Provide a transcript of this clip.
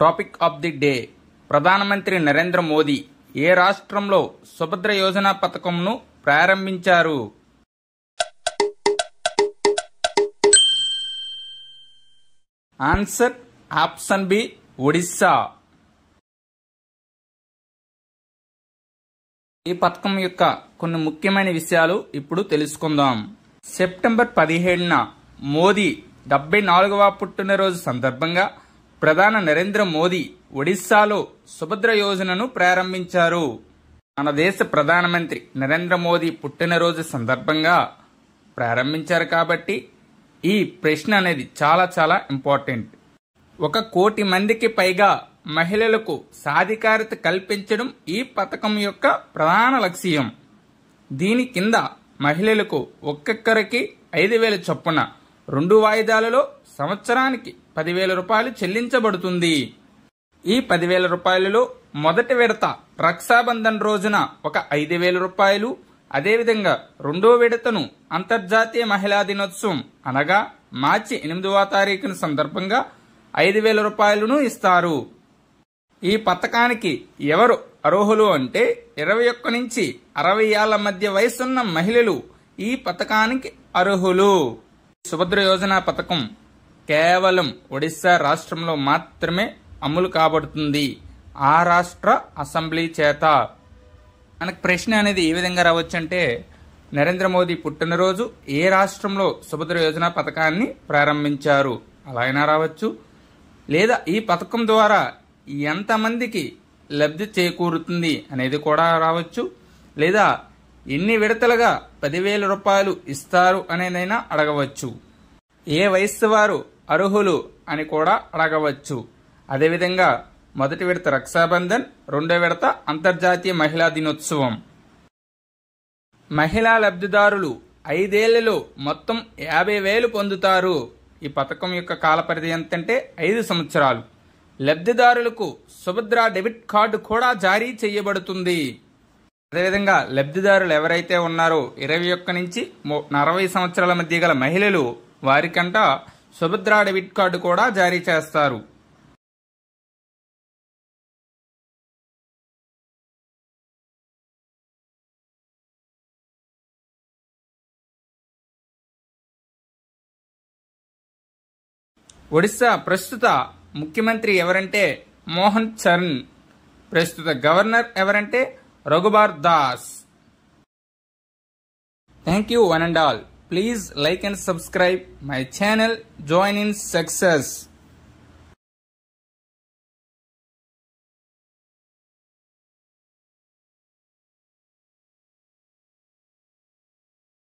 Topic of the day. ప్రధానమంత్రి నరేంద్ర మోదీ ఏ రాష్ట్రంలో సుభద్ర యోజన పథకంను ప్రారంభించారు? Answer option B Odisha. ఈ పథకం యొక్క కొన్ని ముఖ్యమైన విషయాలు ఇప్పుడు తెలుసుకుందాం. సెప్టెంబర్ 17న మోదీ 74వ పుట్టినరోజు సందర్భంగా ప్రధాని నరేంద్ర మోదీ ఒడిశాలో సుభద్ర యోజనను ప్రారంభించారు. మన దేశ ప్రధానమంత్రి నరేంద్ర మోదీ పుట్టినరోజు సందర్భంగా ప్రారంభించారు కాబట్టి ఈ ప్రశ్న అనేది చాలా చాలా ఇంపార్టెంట్. 1 కోటి మందికి పైగా మహిళలకు సాధికారత కల్పించడం ఈ పథకం యొక్క ప్రధాన లక్ష్యం. దీని కింద మహిళలకు ఒక్కొక్కరికి 5,000 చొప్పున 2 వాయిదాలలో సంవత్సరానికి 10,000 రూపాయలు చెల్లించబడుతుంది. ఈ 10,000 రూపాయలలో మొదటి విడత రక్షాబంధన్ రోజున ఒక 5,000 రూపాయలు, అదేవిధంగా రెండో విడతను అంతర్జాతీయ మహిళా దినోత్సవం అనగా మార్చి 8వ తారీఖున సందర్భంగా 5,000 రూపాయలను ఇస్తారు. ఈ పథకానికి ఎవరు అర్హులు అంటే 21 నుంచి 60 ఏళ్ల మధ్య వయసున్న మహిళలు ఈ పథకానికి అర్హులు. సుభద్ర యోజన పథకం కేవలం ఒడిశా రాష్ట్రంలో మాత్రమే అమలు కాబడుతుంది, ఆ రాష్ట్ర అసెంబ్లీ చేత. మనకు ప్రశ్న అనేది ఏ విధంగా రావచ్చు అంటే, నరేంద్ర మోదీ పుట్టినరోజు ఏ రాష్ట్రంలో సుభద్ర యోజన పథకాన్ని ప్రారంభించారు అలా అయినా రావచ్చు, లేదా ఈ పథకం ద్వారా ఎంతమందికి లబ్ధి చేకూరుతుంది అనేది కూడా రావచ్చు, లేదా ఎన్ని విడతలుగా 10,000 రూపాయలు ఇస్తారు అనేదైనా అడగవచ్చు. ఏ వయస్సు వారు అర్హులు అని కూడా అడగవచ్చు. అదేవిధంగా మొదటి విడత రక్షాబంధన్, రెండో విడత అంతర్జాతీయ మహిళా దినోత్సవం. మహిళా లబ్ధిదారులు 5 ఏళ్లలో మొత్తం 50,000 పొందుతారు. ఈ పథకం యొక్క కాలపరిధి ఎంతంటే 5 సంవత్సరాలు. లబ్ధిదారులకు సుభద్ర డెబిట్ కార్డు కూడా జారీ చేయబడుతుంది. అదేవిధంగా లబ్ధిదారులు ఎవరైతే ఉన్నారో 21 నుంచి 40 సంవత్సరాల మధ్య గల మహిళలు, వారికంట సుభద్ర డెబిట్ కార్డు కూడా జారీ చేస్తారు. ఒడిశా ప్రస్తుత ముఖ్యమంత్రి ఎవరంటే మోహన్ చరణ్. ప్రస్తుత గవర్నర్ ఎవరంటే Raghubar Das. Thank you one and all. Please like and subscribe my channel. Join in success.